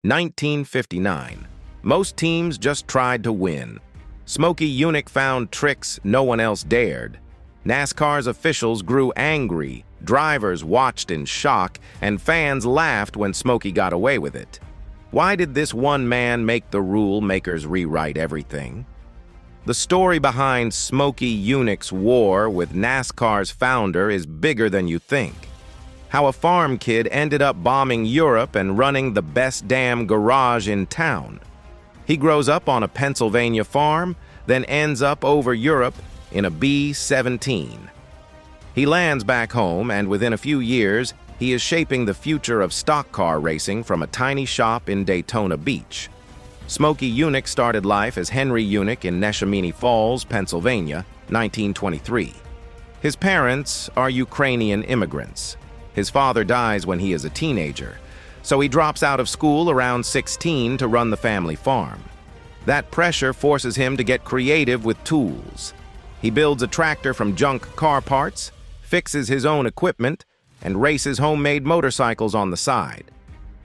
1959. Most teams just tried to win. Smokey Yunick found tricks no one else dared. NASCAR's officials grew angry, drivers watched in shock, and fans laughed when Smokey got away with it. Why did this one man make the rule makers rewrite everything? The story behind Smokey Yunick's war with NASCAR's founder is bigger than you think. How a farm kid ended up bombing Europe and running the best damn garage in town. He grows up on a Pennsylvania farm, then ends up over Europe in a B-17. He lands back home, and within a few years, he is shaping the future of stock car racing from a tiny shop in Daytona Beach. Smokey Yunick started life as Henry Yunick in Neshaminy Falls, Pennsylvania, 1923. His parents are Ukrainian immigrants. His father dies when he is a teenager, so he drops out of school around 16 to run the family farm. That pressure forces him to get creative with tools. He builds a tractor from junk car parts, fixes his own equipment, and races homemade motorcycles on the side.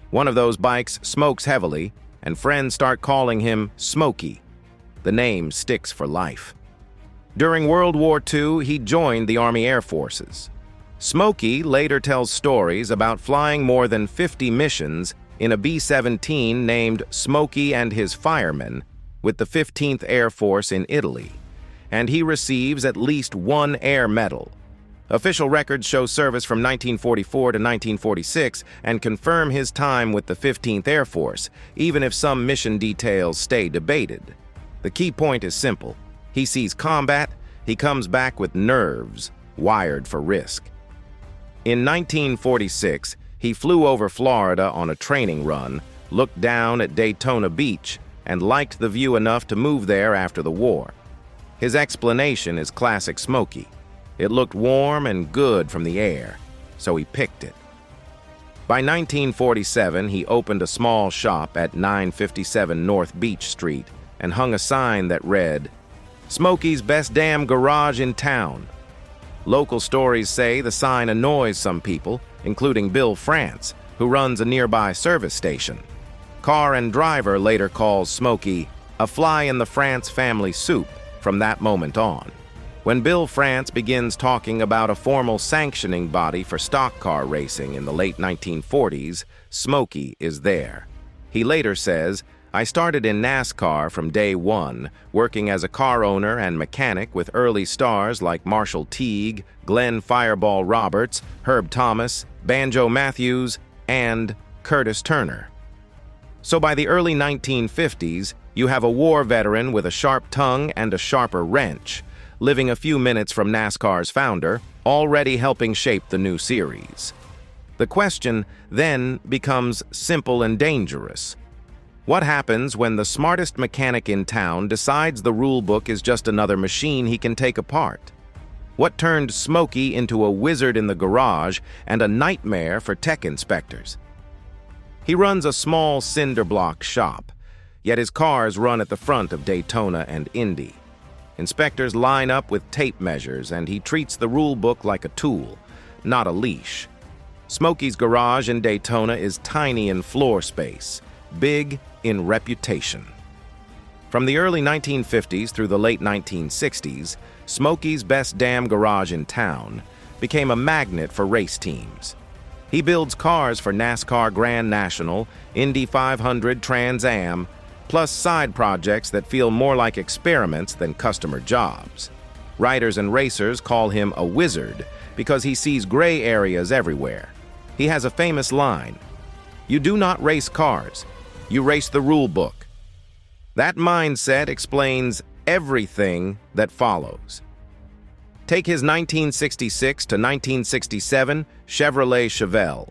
One of those bikes smokes heavily, and friends start calling him Smokey. The name sticks for life. During World War II, he joined the Army Air Forces. Smokey later tells stories about flying more than 50 missions in a B-17 named Smokey and His Firemen with the 15th Air Force in Italy, and he receives at least one air medal. Official records show service from 1944 to 1946 and confirm his time with the 15th Air Force, even if some mission details stay debated. The key point is simple. He sees combat, he comes back with nerves, wired for risk. In 1946, he flew over Florida on a training run, looked down at Daytona Beach, and liked the view enough to move there after the war. His explanation is classic Smokey. It looked warm and good from the air, so he picked it. By 1947, he opened a small shop at 957 North Beach Street and hung a sign that read, "Smokey's best damn garage in town." Local stories say the sign annoys some people, including Bill France, who runs a nearby service station. Car and Driver later calls Smokey a fly in the France family soup from that moment on. When Bill France begins talking about a formal sanctioning body for stock car racing in the late 1940s, Smokey is there. He later says, "I started in NASCAR from day one, working as a car owner and mechanic with early stars like Marshall Teague, Glenn Fireball Roberts, Herb Thomas, Banjo Matthews, and Curtis Turner." So by the early 1950s, you have a war veteran with a sharp tongue and a sharper wrench, living a few minutes from NASCAR's founder, already helping shape the new series. The question then becomes simple and dangerous. What happens when the smartest mechanic in town decides the rulebook is just another machine he can take apart? What turned Smokey into a wizard in the garage and a nightmare for tech inspectors? He runs a small cinderblock shop, yet his cars run at the front of Daytona and Indy. Inspectors line up with tape measures, and he treats the rulebook like a tool, not a leash. Smokey's garage in Daytona is tiny in floor space, big in reputation. From the early 1950s through the late 1960s, Smokey's best damn garage in town became a magnet for race teams. He builds cars for NASCAR Grand National, Indy 500 Trans Am, plus side projects that feel more like experiments than customer jobs. Riders and racers call him a wizard because he sees gray areas everywhere. He has a famous line, "You do not race cars, you race the rule book." That mindset explains everything that follows. Take his 1966 to 1967 Chevrolet Chevelle.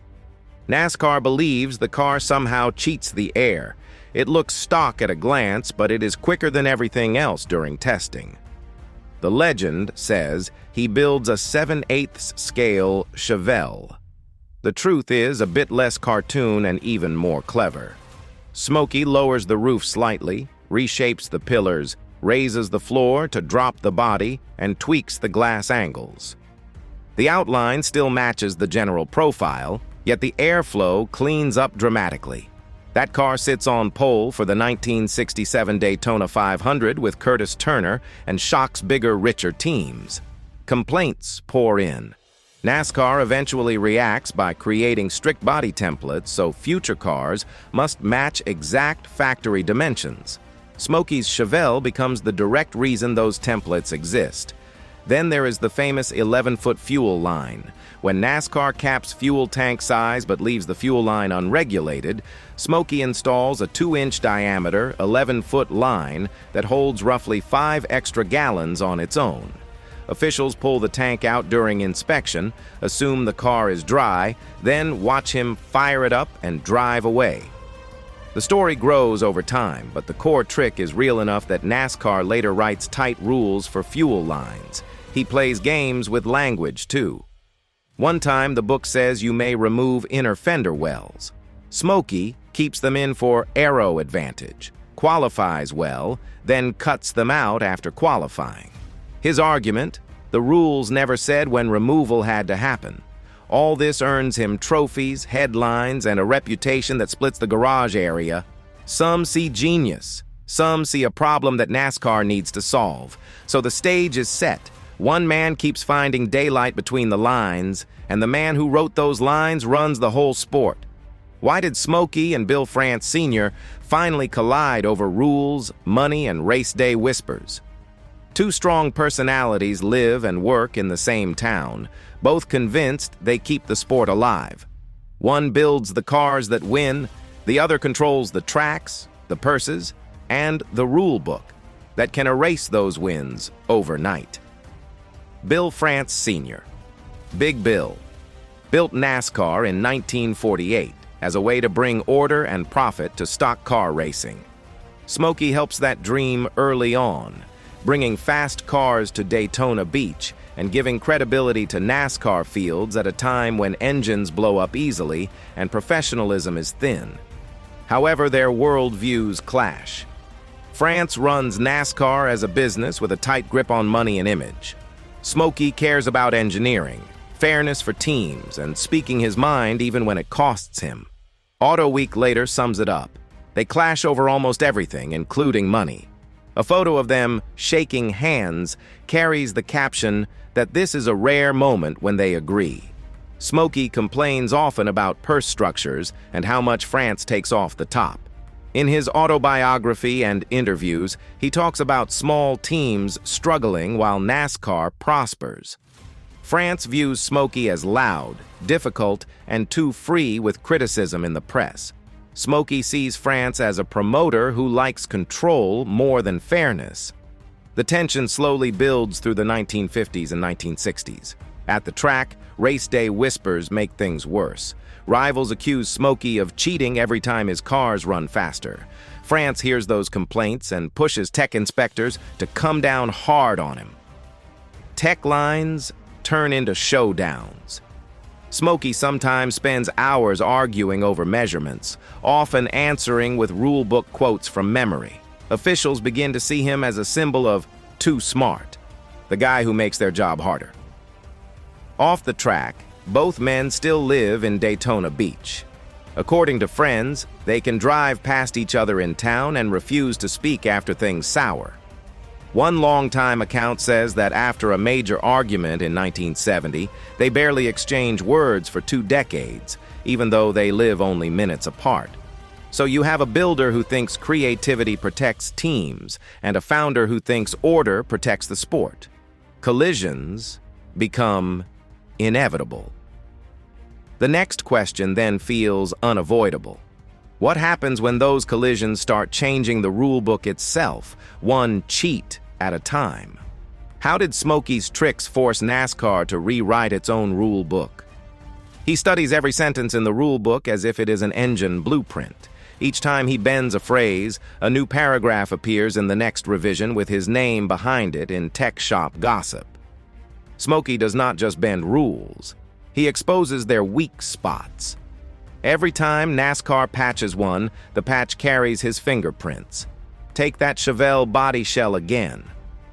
NASCAR believes the car somehow cheats the air. It looks stock at a glance, but it is quicker than everything else during testing. The legend says he builds a 7/8 scale Chevelle. The truth is a bit less cartoon and even more clever. Smokey lowers the roof slightly, reshapes the pillars, raises the floor to drop the body, and tweaks the glass angles. The outline still matches the general profile, yet the airflow cleans up dramatically. That car sits on pole for the 1967 Daytona 500 with Curtis Turner and shocks bigger, richer teams. Complaints pour in. NASCAR eventually reacts by creating strict body templates so future cars must match exact factory dimensions. Smokey's Chevelle becomes the direct reason those templates exist. Then there is the famous 11-foot fuel line. When NASCAR caps fuel tank size but leaves the fuel line unregulated, Smokey installs a 2-inch diameter, 11-foot line that holds roughly 5 extra gallons on its own. Officials pull the tank out during inspection, assume the car is dry, then watch him fire it up and drive away. The story grows over time, but the core trick is real enough that NASCAR later writes tight rules for fuel lines. He plays games with language, too. One time, the book says you may remove inner fender wells. Smokey keeps them in for aero advantage, qualifies well, then cuts them out after qualifying. His argument: the rules never said when removal had to happen. All this earns him trophies, headlines, and a reputation that splits the garage area. Some see genius. Some see a problem that NASCAR needs to solve. So the stage is set. One man keeps finding daylight between the lines, and the man who wrote those lines runs the whole sport. Why did Smokey and Bill France Sr. finally collide over rules, money, and race day whispers? Two strong personalities live and work in the same town, both convinced they keep the sport alive. One builds the cars that win, the other controls the tracks, the purses, and the rule book that can erase those wins overnight. Bill France Sr. Big Bill built NASCAR in 1948 as a way to bring order and profit to stock car racing. Smokey helps that dream early on, bringing fast cars to Daytona Beach and giving credibility to NASCAR fields at a time when engines blow up easily and professionalism is thin. However, their worldviews clash. France runs NASCAR as a business with a tight grip on money and image. Smokey cares about engineering, fairness for teams, and speaking his mind even when it costs him. Auto Week later sums it up. They clash over almost everything, including money. A photo of them shaking hands carries the caption that this is a rare moment when they agree. Smokey complains often about purse structures and how much France takes off the top. In his autobiography and interviews, he talks about small teams struggling while NASCAR prospers. France views Smokey as loud, difficult, and too free with criticism in the press. Smokey sees France as a promoter who likes control more than fairness. The tension slowly builds through the 1950s and 1960s. At the track, race day whispers make things worse. Rivals accuse Smokey of cheating every time his cars run faster. France hears those complaints and pushes tech inspectors to come down hard on him. Tech lines turn into showdowns. Smokey sometimes spends hours arguing over measurements, often answering with rulebook quotes from memory. Officials begin to see him as a symbol of too smart, the guy who makes their job harder. Off the track, both men still live in Daytona Beach. According to friends, they can drive past each other in town and refuse to speak after things sour. One longtime account says that after a major argument in 1970, they barely exchange words for 2 decades, even though they live only minutes apart. So you have a builder who thinks creativity protects teams, and a founder who thinks order protects the sport. Collisions become inevitable. The next question then feels unavoidable. What happens when those collisions start changing the rulebook itself, one cheat at a time? How did Smokey's tricks force NASCAR to rewrite its own rule book? He studies every sentence in the rule book as if it is an engine blueprint. Each time he bends a phrase, a new paragraph appears in the next revision with his name behind it in tech shop gossip. Smokey does not just bend rules. He exposes their weak spots. Every time NASCAR patches one, the patch carries his fingerprints. Take that Chevelle body shell again.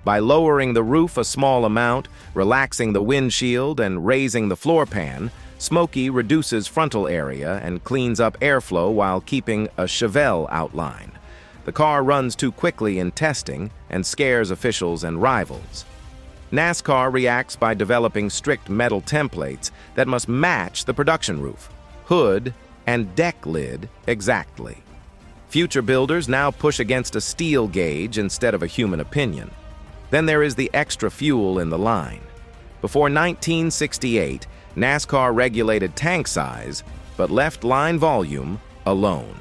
By lowering the roof a small amount, relaxing the windshield, and raising the floor pan, Smokey reduces frontal area and cleans up airflow while keeping a Chevelle outline. The car runs too quickly in testing and scares officials and rivals. NASCAR reacts by developing strict metal templates that must match the production roof, hood, and deck lid exactly. Future builders now push against a steel gauge instead of a human opinion. Then there is the extra fuel in the line. Before 1968, NASCAR regulated tank size, but left line volume alone.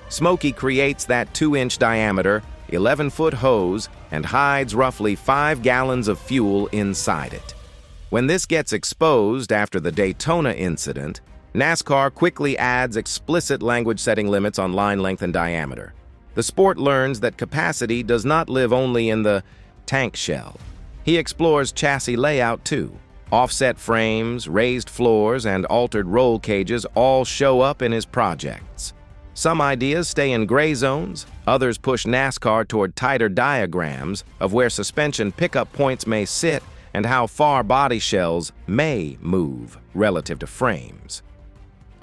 Smokey creates that 2-inch diameter, 11-foot hose and hides roughly 5 gallons of fuel inside it. When this gets exposed after the Daytona incident, NASCAR quickly adds explicit language setting limits on line length and diameter. The sport learns that capacity does not live only in the tank shell. He explores chassis layout too. Offset frames, raised floors, and altered roll cages all show up in his projects. Some ideas stay in gray zones, others push NASCAR toward tighter diagrams of where suspension pickup points may sit and how far body shells may move relative to frames.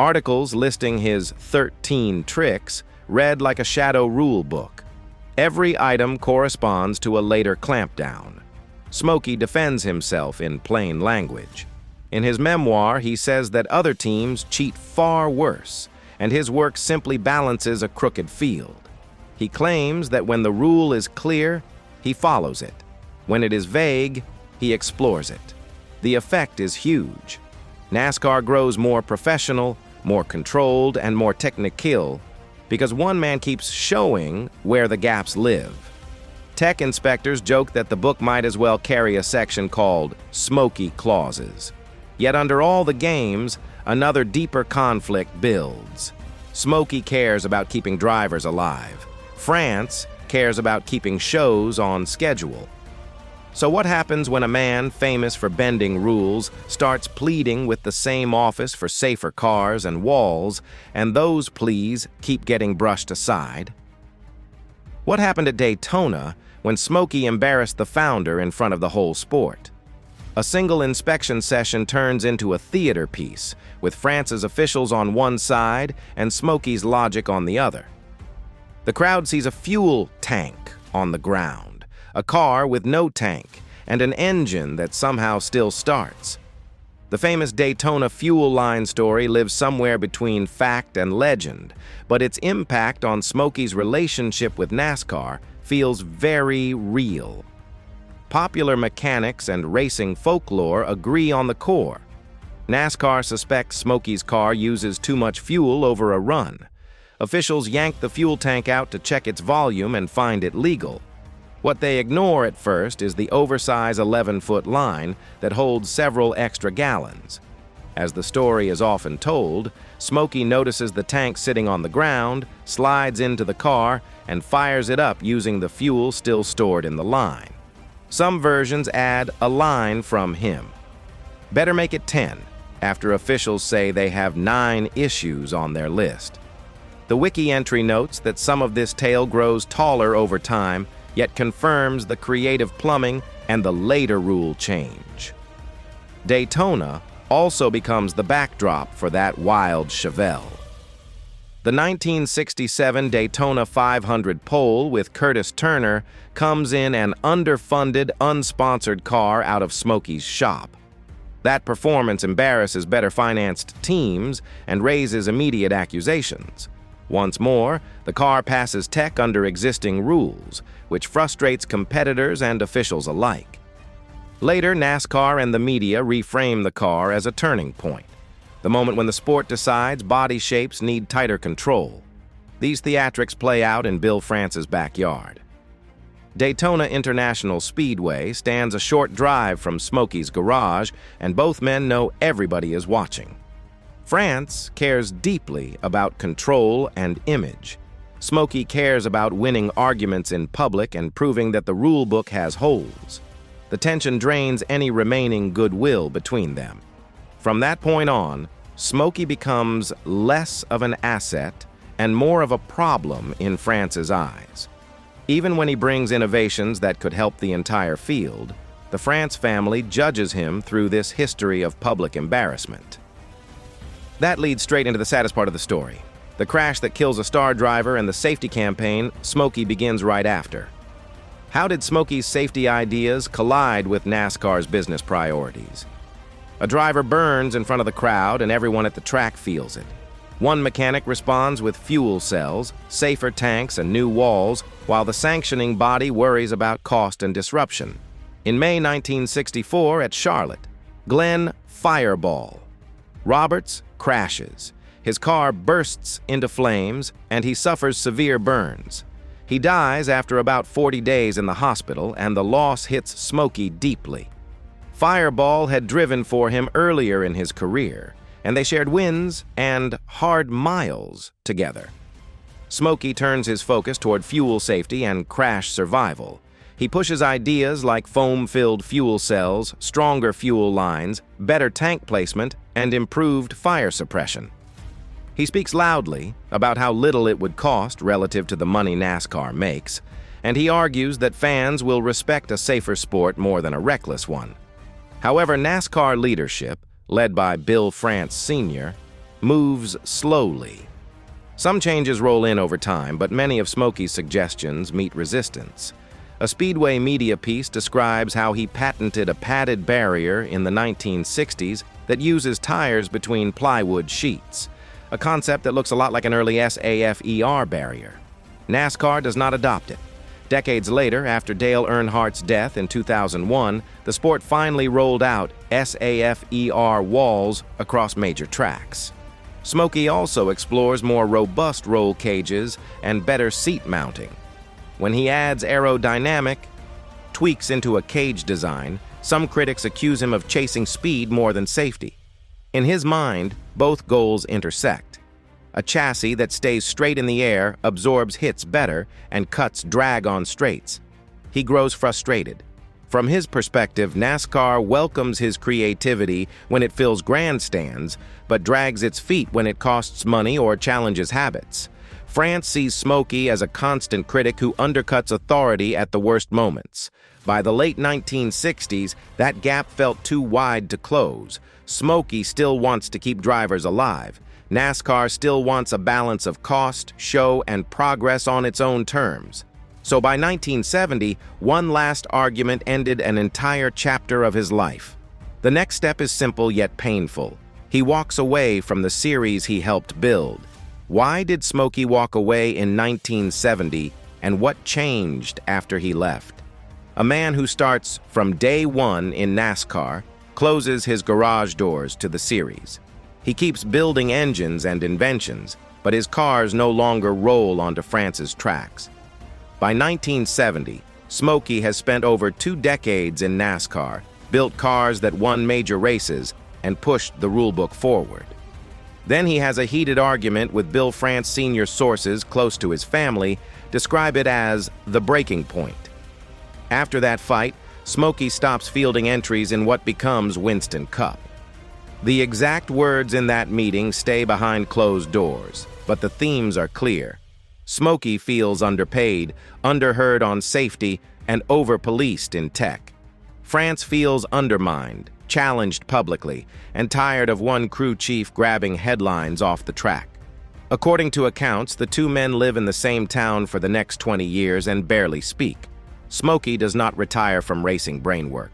Articles listing his 13 tricks read like a shadow rule book. Every item corresponds to a later clampdown. Smokey defends himself in plain language. In his memoir, he says that other teams cheat far worse, and his work simply balances a crooked field. He claims that when the rule is clear, he follows it. When it is vague, he explores it. The effect is huge. NASCAR grows more professional, more controlled, and more technical because one man keeps showing where the gaps live. Tech inspectors joke that the book might as well carry a section called Smokey Clauses. Yet under all the games, another deeper conflict builds. Smokey cares about keeping drivers alive. France cares about keeping shows on schedule. So what happens when a man famous for bending rules starts pleading with the same office for safer cars and walls, and those pleas keep getting brushed aside? What happened at Daytona when Smokey embarrassed the founder in front of the whole sport? A single inspection session turns into a theater piece, with France's officials on one side and Smokey's logic on the other. The crowd sees a fuel tank on the ground, a car with no tank, and an engine that somehow still starts. The famous Daytona fuel line story lives somewhere between fact and legend, but its impact on Smokey's relationship with NASCAR feels very real. Popular mechanics and racing folklore agree on the core. NASCAR suspects Smokey's car uses too much fuel over a run. Officials yank the fuel tank out to check its volume and find it legal. What they ignore at first is the oversized 11-foot line that holds several extra gallons. As the story is often told, Smokey notices the tank sitting on the ground, slides into the car, and fires it up using the fuel still stored in the line. Some versions add a line from him. Better make it 10, after officials say they have 9 issues on their list. The wiki entry notes that some of this tale grows taller over time, yet confirms the creative plumbing and the later rule change. Daytona also becomes the backdrop for that wild Chevelle. The 1967 Daytona 500 pole with Curtis Turner comes in an underfunded, unsponsored car out of Smokey's shop. That performance embarrasses better-financed teams and raises immediate accusations. Once more, the car passes tech under existing rules, which frustrates competitors and officials alike. Later, NASCAR and the media reframe the car as a turning point, the moment when the sport decides body shapes need tighter control. These theatrics play out in Bill France's backyard. Daytona International Speedway stands a short drive from Smokey's garage, and both men know everybody is watching. France cares deeply about control and image. Smokey cares about winning arguments in public and proving that the rule book has holes. The tension drains any remaining goodwill between them. From that point on, Smokey becomes less of an asset and more of a problem in France's eyes. Even when he brings innovations that could help the entire field, the France family judges him through this history of public embarrassment. That leads straight into the saddest part of the story. The crash that kills a star driver and the safety campaign Smokey begins right after. How did Smokey's safety ideas collide with NASCAR's business priorities? A driver burns in front of the crowd and everyone at the track feels it. One mechanic responds with fuel cells, safer tanks, and new walls, while the sanctioning body worries about cost and disruption. In May 1964 at Charlotte, Glenn Fireball Roberts crashes. His car bursts into flames, and he suffers severe burns. He dies after about 40 days in the hospital, and the loss hits Smokey deeply. Fireball had driven for him earlier in his career, and they shared wins and hard miles together. Smokey turns his focus toward fuel safety and crash survival. He pushes ideas like foam-filled fuel cells, stronger fuel lines, better tank placement, and improved fire suppression. He speaks loudly about how little it would cost relative to the money NASCAR makes, and he argues that fans will respect a safer sport more than a reckless one. However, NASCAR leadership, led by Bill France Sr., moves slowly. Some changes roll in over time, but many of Smokey's suggestions meet resistance. A Speedway media piece describes how he patented a padded barrier in the 1960s that uses tires between plywood sheets, a concept that looks a lot like an early SAF-ER barrier. NASCAR does not adopt it. Decades later, after Dale Earnhardt's death in 2001, the sport finally rolled out SAF-ER walls across major tracks. Smokey also explores more robust roll cages and better seat mounting. When he adds aerodynamic tweaks into a cage design, some critics accuse him of chasing speed more than safety. In his mind, both goals intersect. A chassis that stays straight in the air absorbs hits better and cuts drag on straights. He grows frustrated. From his perspective, NASCAR welcomes his creativity when it fills grandstands, but drags its feet when it costs money or challenges habits. France sees Smokey as a constant critic who undercuts authority at the worst moments. By the late 1960s, that gap felt too wide to close. Smokey still wants to keep drivers alive. NASCAR still wants a balance of cost, show, and progress on its own terms. So by 1970, one last argument ended an entire chapter of his life. The next step is simple yet painful. He walks away from the series he helped build. Why did Smokey walk away in 1970, and what changed after he left? A man who starts from day one in NASCAR closes his garage doors to the series. He keeps building engines and inventions, but his cars no longer roll onto France's tracks. By 1970, Smokey has spent over 2 decades in NASCAR, built cars that won major races, and pushed the rulebook forward. Then he has a heated argument with Bill France Sr. sources close to his family describe it as the breaking point. After that fight, Smokey stops fielding entries in what becomes Winston Cup. The exact words in that meeting stay behind closed doors, but the themes are clear. Smokey feels underpaid, underheard on safety, and over-policed in tech. France feels undermined, challenged publicly, and tired of one crew chief grabbing headlines off the track. According to accounts, the two men live in the same town for the next 20 years and barely speak. Smokey does not retire from racing brainwork.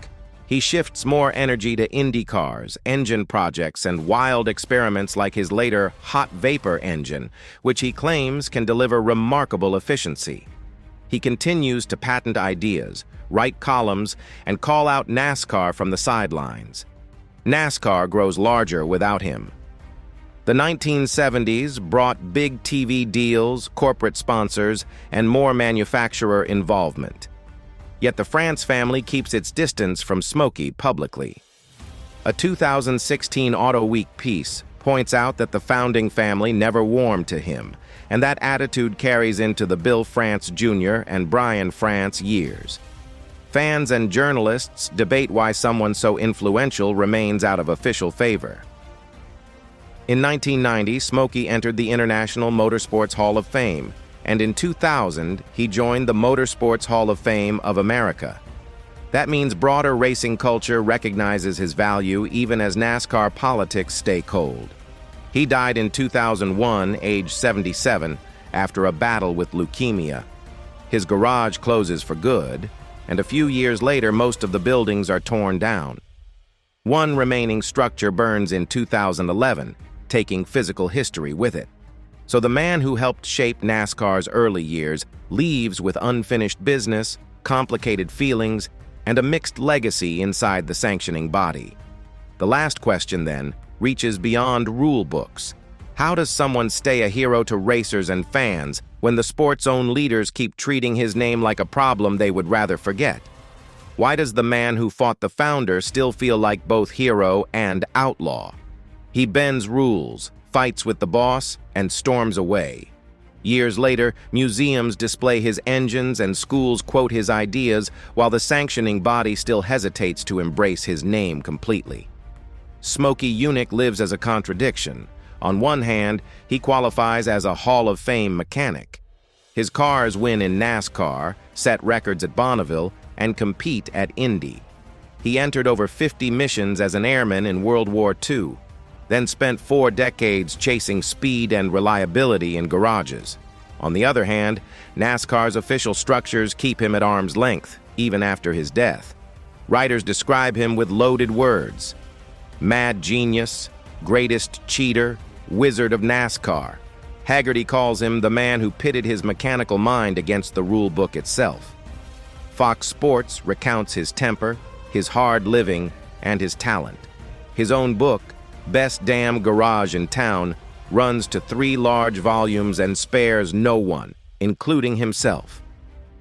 He shifts more energy to Indy cars, engine projects, and wild experiments like his later hot vapor engine, which he claims can deliver remarkable efficiency. He continues to patent ideas, write columns, and call out NASCAR from the sidelines. NASCAR grows larger without him. The 1970s brought big TV deals, corporate sponsors, and more manufacturer involvement. Yet the France family keeps its distance from Smokey publicly. A 2016 Auto Week piece points out that the founding family never warmed to him, and that attitude carries into the Bill France Jr. and Brian France years. Fans and journalists debate why someone so influential remains out of official favor. In 1990, Smokey entered the International Motorsports Hall of Fame, and in 2000, he joined the Motorsports Hall of Fame of America. That means broader racing culture recognizes his value even as NASCAR politics stay cold. He died in 2001, age 77, after a battle with leukemia. His garage closes for good, and a few years later, most of the buildings are torn down. One remaining structure burns in 2011, taking physical history with it. So the man who helped shape NASCAR's early years leaves with unfinished business, complicated feelings, and a mixed legacy inside the sanctioning body. The last question, then, reaches beyond rule books. How does someone stay a hero to racers and fans when the sport's own leaders keep treating his name like a problem they would rather forget? Why does the man who fought the founder still feel like both hero and outlaw? He bends rules, fights with the boss, and storms away. Years later, museums display his engines and schools quote his ideas, while the sanctioning body still hesitates to embrace his name completely. Smokey Yunick lives as a contradiction. On one hand, he qualifies as a Hall of Fame mechanic. His cars win in NASCAR, set records at Bonneville, and compete at Indy. He entered over 50 missions as an airman in World War II, then spent 4 decades chasing speed and reliability in garages. On the other hand, NASCAR's official structures keep him at arm's length, even after his death. Writers describe him with loaded words: mad genius, greatest cheater, wizard of NASCAR. Haggerty calls him the man who pitted his mechanical mind against the rule book itself. Fox Sports recounts his temper, his hard living, and his talent. His own book, Best Damn Garage in Town, runs to 3 large volumes and spares no one, including himself.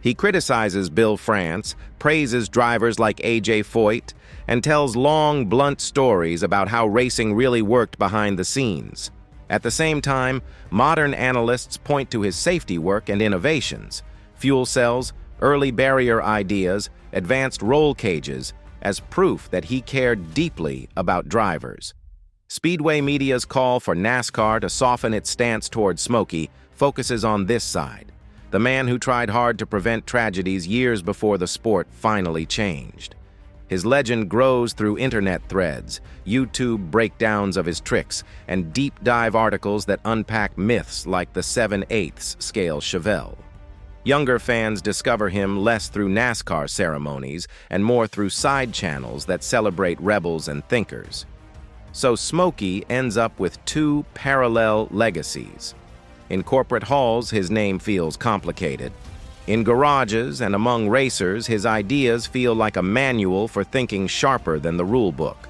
He criticizes Bill France, praises drivers like A.J. Foyt, and tells long, blunt stories about how racing really worked behind the scenes. At the same time, modern analysts point to his safety work and innovations, fuel cells, early barrier ideas, advanced roll cages, as proof that he cared deeply about drivers. Speedway media's call for NASCAR to soften its stance toward Smokey focuses on this side, the man who tried hard to prevent tragedies years before the sport finally changed. His legend grows through internet threads, YouTube breakdowns of his tricks, and deep-dive articles that unpack myths like the 7/8 scale Chevelle. Younger fans discover him less through NASCAR ceremonies and more through side channels that celebrate rebels and thinkers. So Smokey ends up with 2 parallel legacies. In corporate halls, his name feels complicated. In garages and among racers, his ideas feel like a manual for thinking sharper than the rule book.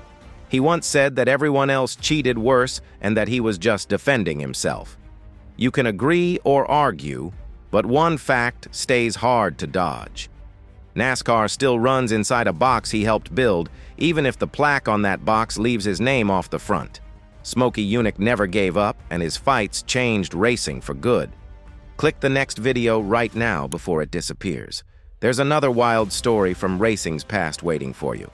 He once said that everyone else cheated worse and that he was just defending himself. You can agree or argue, but one fact stays hard to dodge. NASCAR still runs inside a box he helped build, even if the plaque on that box leaves his name off the front. Smokey Yunick never gave up, and his fights changed racing for good. Click the next video right now before it disappears. There's another wild story from racing's past waiting for you.